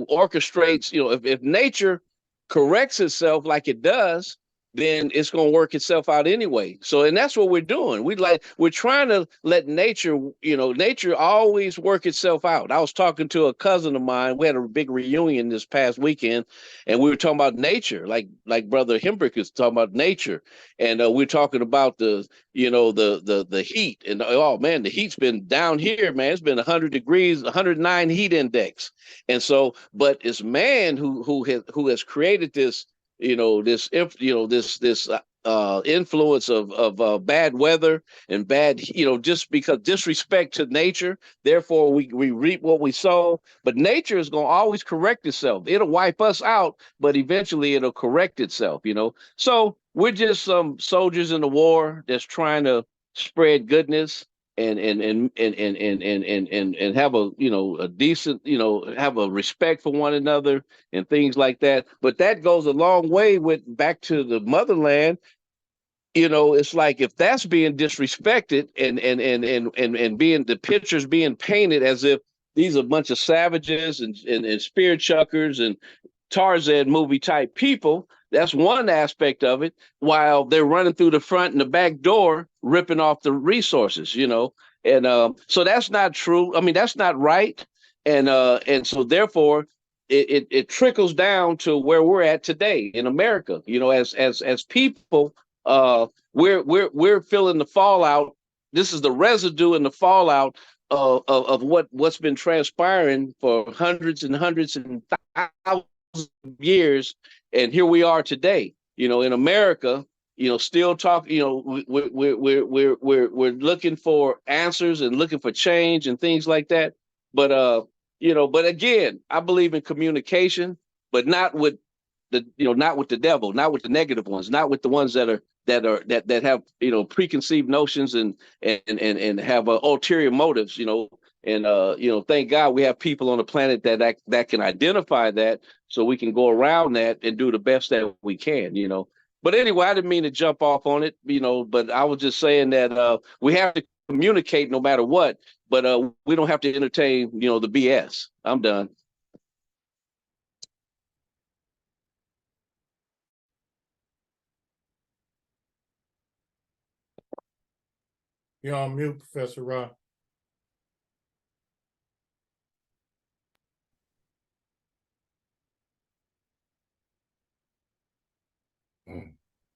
orchestrates, if nature corrects itself like it does, then it's going to work itself out anyway. So, and that's what we're doing. We're trying to let nature, nature always work itself out. I was talking to a cousin of mine. We had a big reunion this past weekend, and we were talking about nature, like Brother Hembrick is talking about nature. And we're talking about the heat, and oh man, the heat's been down here, man. It's been 100 degrees, 109 heat index. And so, but it's man who has created this, this influence of bad weather and bad, just because disrespect to nature. Therefore, we reap what we sow. But nature is going to always correct itself. It'll wipe us out, but eventually it'll correct itself. So we're just some soldiers in the war that's trying to spread goodness and have a decent, have a respect for one another and things like that. But that goes a long way with back to the motherland. It's like if that's being disrespected and being the pictures being painted as if these are a bunch of savages and spear chuckers and Tarzan movie type people, that's one aspect of it, while they're running through the front and the back door, ripping off the resources, and so that's not true. I mean, that's not right. And so therefore, it trickles down to where we're at today in America. You know, as people, we're feeling the fallout. This is the residue and the fallout of what's been transpiring for hundreds and hundreds and thousands of years, and here we are today. You know, in America, you know, still talk. You know, we're looking for answers and looking for change and things like that. But you know, but again, I believe in communication, but not with not with the devil, not with the negative ones, not with the ones that have, you know, preconceived notions and have ulterior motives, you know. And you know, thank God we have people on the planet that can identify that, so we can go around that and do the best that we can, you know. But anyway, I didn't mean to jump off on it, you know, but I was just saying that we have to communicate no matter what, but we don't have to entertain, you know, the BS. I'm done. You're on mute, Professor Rahh.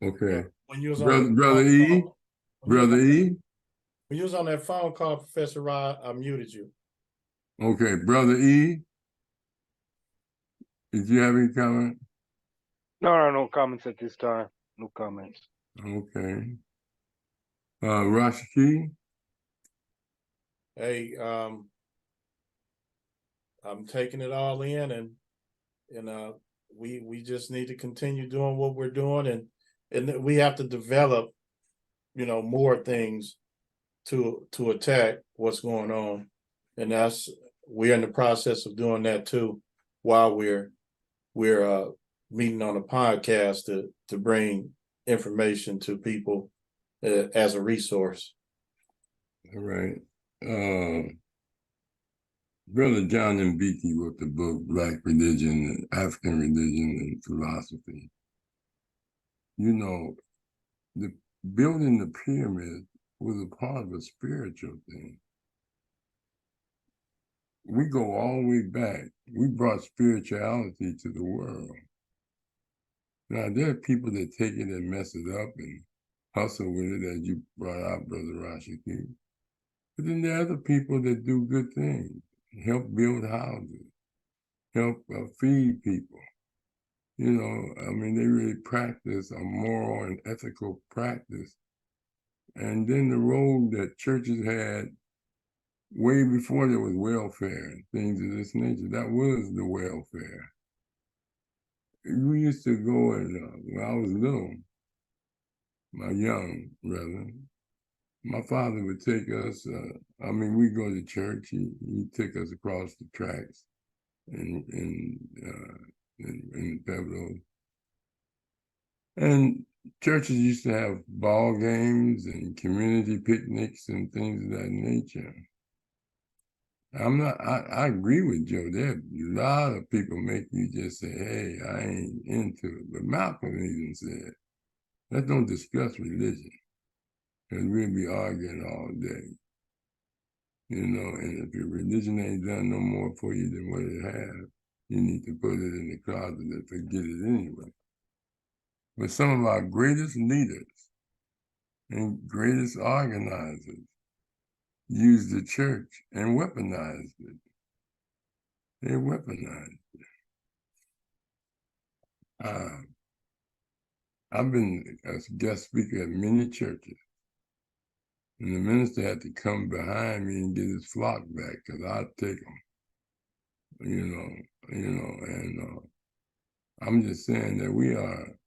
Okay. When you was Brother E, Brother E. When you was on that phone call, Professor Rahh, I muted you. Okay, Brother E. Did you have any comment? No comments at this time. No comments. Okay. Rashiki. Hey, I'm taking it all in, and we just need to continue doing what we're doing, and we have to develop, you know, more things to attack what's going on, and we're in the process of doing that too, while we're meeting on a podcast to bring information to people as a resource. All right. Brother John Mbiki wrote the book Black Religion and African Religion and Philosophy. You know, the building the pyramid was a part of a spiritual thing. We go all the way back. We brought spirituality to the world. Now, there are people that take it and mess it up and hustle with it, as you brought out, Brother Rashiki. But then there are other people that do good things, help build houses, help feed people. You know, I mean, they really practice a moral and ethical practice. And then the role that churches had way before there was welfare and things of this nature, that was the welfare. We used to go and, when I was little, young rather, my father would take us, we'd go to church, he'd take us across the tracks in Pueblo. And churches used to have ball games and community picnics and things of that nature. I agree with Joe. There are a lot of people make you just say, hey, I ain't into it. But Malcolm even said, let's don't discuss religion, because we'll be arguing all day. You know, and if your religion ain't done no more for you than what it has, you need to put it in the closet and forget it anyway. But some of our greatest leaders and greatest organizers used the church and weaponized it. They weaponized it. I've been a guest speaker at many churches, and the minister had to come behind me and get his flock back, because I'd take them. And I'm just saying that we are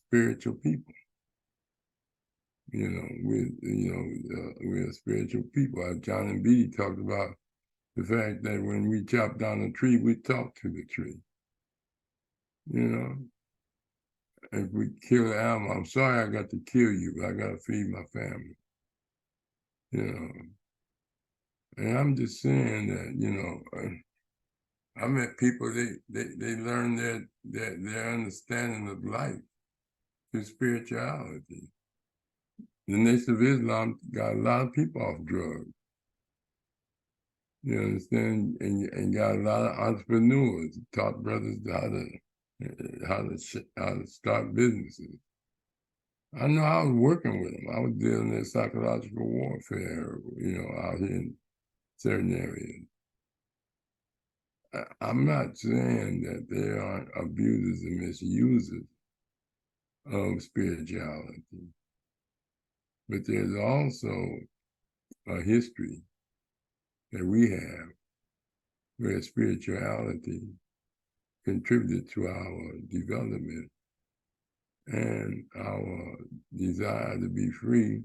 spiritual people. We're spiritual people. John and Beatty talked about the fact that when we chop down a tree, we talk to the tree. You know, if we kill the animal, I'm sorry I got to kill you, but I got to feed my family. You know, and I'm just saying that, you know, I met people, they learn their understanding of life through spirituality. The Nation of Islam got a lot of people off drugs. You understand? And got a lot of entrepreneurs, taught brothers how to start businesses. I know I was working with them. I was dealing in psychological warfare, out here in certain areas. I'm not saying that there aren't abusers and misusers of spirituality, but there's also a history that we have where spirituality contributed to our development and our desire to be free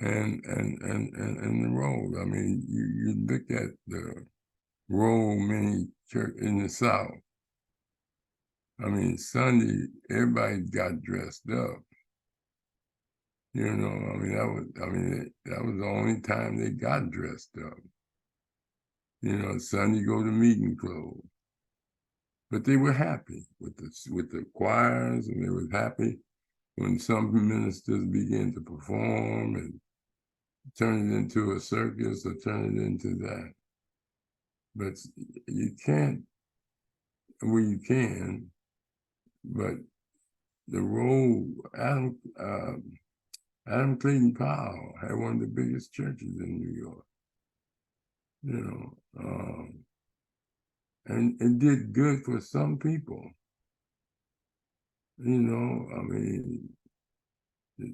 and the role. I mean, you look at the role many church in the South. I mean, Sunday, everybody got dressed up. That was the only time they got dressed up. Sunday go to meeting clothes. But they were happy with the choirs, and they were happy when some ministers began to perform and turn it into a circus or turn it into that. But you can't, well, you can, but the role, Adam Clayton Powell had one of the biggest churches in New York, and it did good for some people. The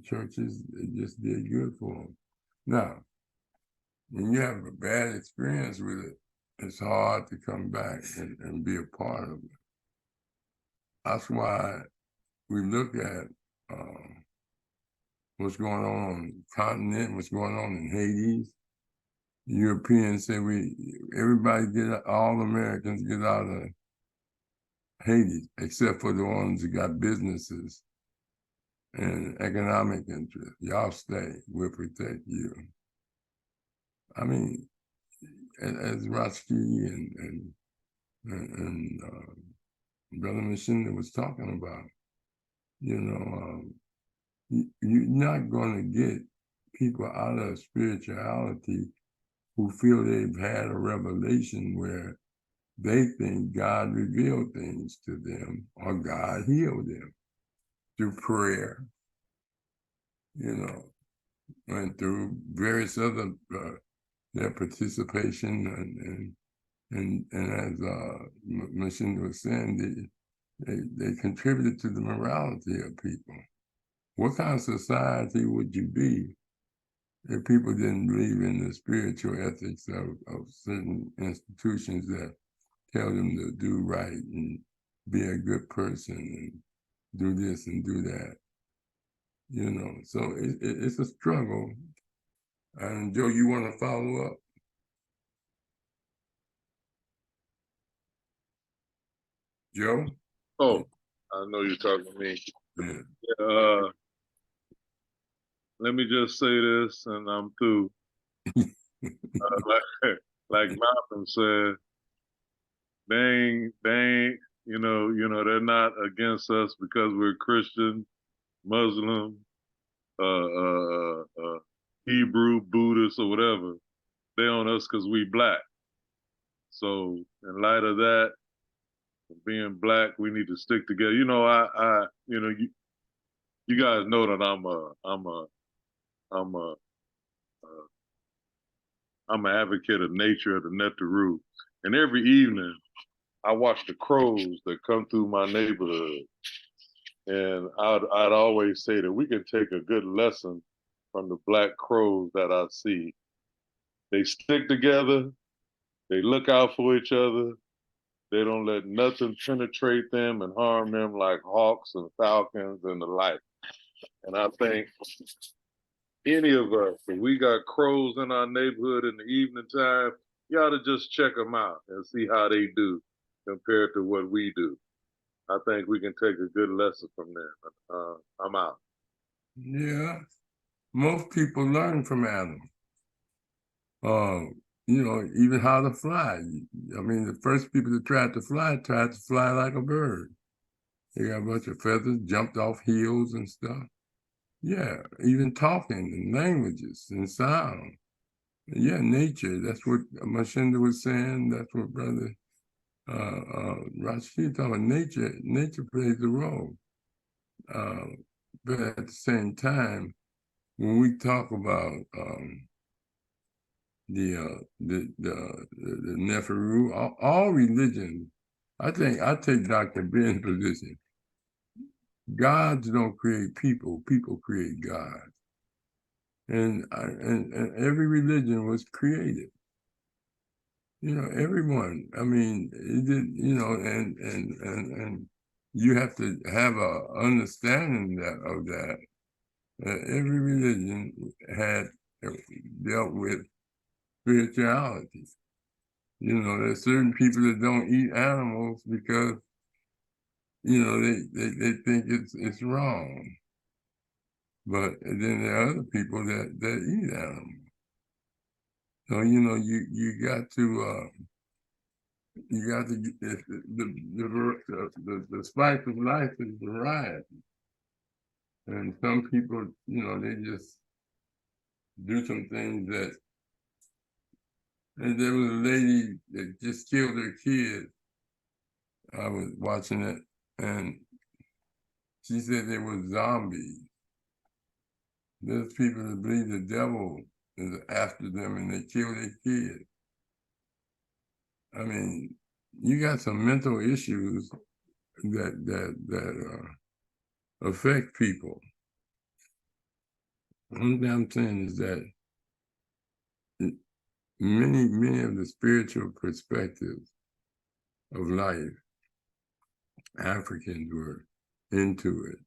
churches, it just did good for them. Now, when you have a bad experience with it, it's hard to come back and be a part of it. That's why we look at what's going on the continent, what's going on in Haiti. Europeans say all Americans get out of Haiti, except for the ones that got businesses and economic interest. Y'all stay, we'll protect you. I mean, as Rotsky and Brother Machinda was talking about, you're not going to get people out of spirituality who feel they've had a revelation where they think God revealed things to them or God healed them through prayer, and through various other their participation and as Machinda was saying, they contributed to the morality of people. What kind of society would you be if people didn't believe in the spiritual ethics of certain institutions that tell them to do right and be a good person and do this and do that? So it's a struggle. And Joe, you want to follow up? Joe? Oh, I know you're talking to me. Yeah. Let me just say this, and I'm through. Like Malcolm said, they ain't, they're not against us because we're Christian, Muslim, Hebrew, Buddhist, or whatever. They on us because we black. So in light of that, being black, we need to stick together. You guys know that I'm an advocate of nature, of the Neteru. And every evening, I watch the crows that come through my neighborhood. And I'd always say that we can take a good lesson from the black crows that I see. They stick together. They look out for each other. They don't let nothing penetrate them and harm them like hawks and falcons and the like. And I think any of us, if we got crows in our neighborhood in the evening time, you ought to just check them out and see how they do compared to what we do. I think we can take a good lesson from them. I'm out. Yeah, most people learn from Adam. Even how to fly. I mean, the first people that tried to fly like a bird. They got a bunch of feathers, jumped off hills and stuff. Yeah, even talking and languages and sound. Yeah, nature. That's what Mashinda was saying. That's what Brother Rashid talking about. Nature plays a role. But at the same time, when we talk about the Neferu, all religions, I take Dr. Ben's position. Gods don't create people; people create gods, and every religion was created. You know, everyone. I mean, it did. You know, and you have to have a understanding of that. Every religion had dealt with spirituality. You know, there's certain people that don't eat animals because, you know, they think it's wrong. But then there are other people that eat animals. So, you know, you got to the spice of life is variety. And some people, you know, they just do some things that. And there was a lady that just killed her kid. I was watching it, and she said they were zombies. There's people that believe the devil is after them, and they kill their kid. I mean, you got some mental issues that affect people. One thing I'm saying is that many of the spiritual perspectives of life, Africans were into it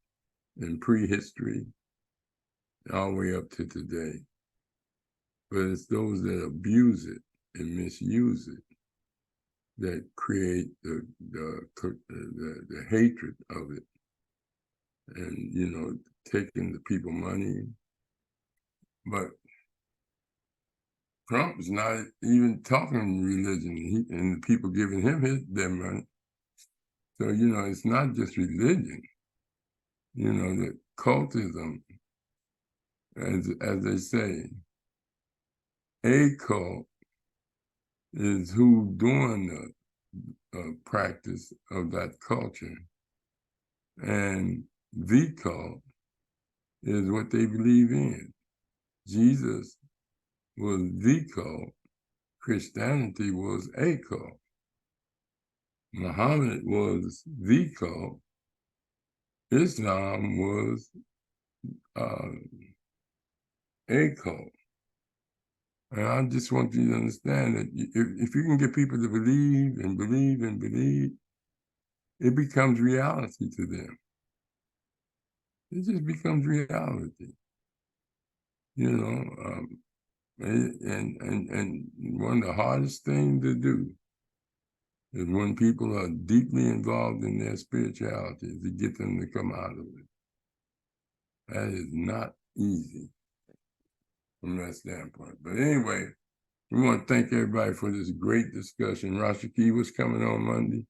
in prehistory, all the way up to today. But it's those that abuse it and misuse it that create the hatred of it, and you know, taking the people money. But Trump is not even talking religion, and the people giving him their money. So you know, it's not just religion. You know, that cultism, as they say, a cult is who doing the practice of that culture, and the cult is what they believe in. Jesus was the cult. Christianity was a cult. Muhammad was the cult. Islam was a cult. And I just want you to understand that if you can get people to believe and believe and believe, it becomes reality to them. It just becomes reality. You know, and one of the hardest things to do is when people are deeply involved in their spirituality, is to get them to come out of it. That is not easy from that standpoint. But anyway, we want to thank everybody for this great discussion. Rashiki was coming on Wednesday.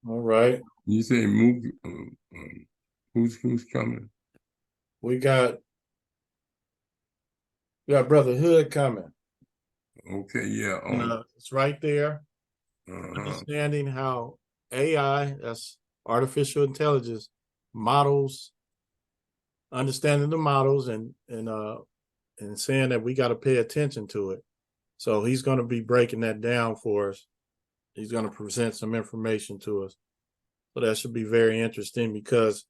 All right. You say who's coming? We got Brother Hood coming. Okay, yeah. It's right there. Understanding how AI, that's artificial intelligence, models, understanding the models and saying that we got to pay attention to it. So he's going to be breaking that down for us. He's going to present some information to us. So that should be very interesting, because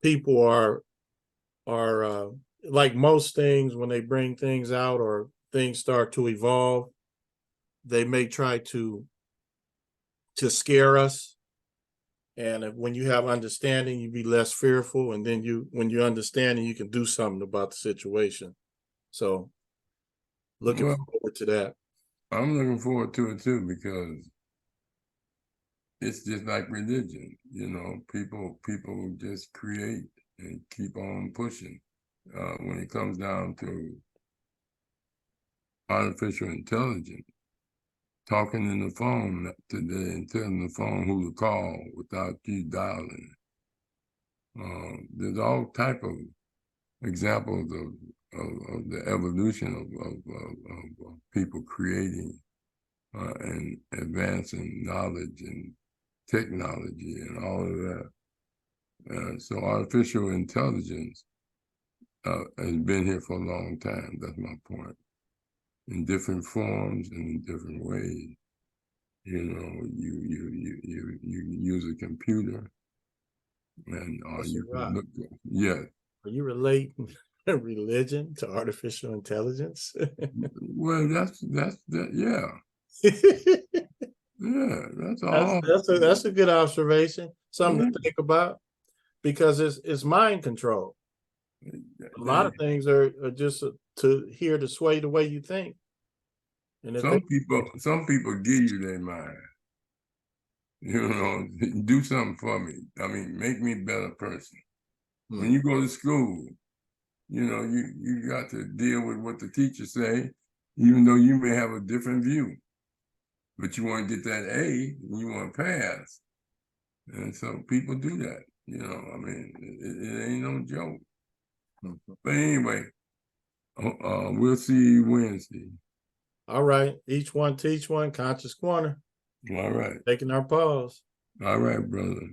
people are like most things, when they bring things out or things start to evolve, they may try to scare us. And when you have understanding, you be less fearful. And then when you understand, you can do something about the situation. So looking forward to that. I'm looking forward to it too, because it's just like religion. You know, people just create and keep on pushing. When it comes down to artificial intelligence, talking in the phone today and telling the phone who to call without you dialing. There's all type of examples of the evolution of people creating and advancing knowledge and technology and all of that. So artificial intelligence has been here for a long time. That's my point. In different forms and in different ways. You know, you use a computer, and you can look. Yeah. Are you relating religion to artificial intelligence? Well, that's that. Yeah. Yeah, that's all. That's a good observation. Something to think about, because it's mind control. A lot of things are just here to sway the way you think. And if some people give you their mind. You know, do something for me. I mean, make me a better person. When you go to school, you know, you got to deal with what the teachers say, even though you may have a different view. But you want to get that A, and you want to pass. And so people do that. You know, I mean, it ain't no joke. But anyway, we'll see you Wednesday. All right. Each one teach one, Conscious Corner. All right. Taking our pause. All right, brother.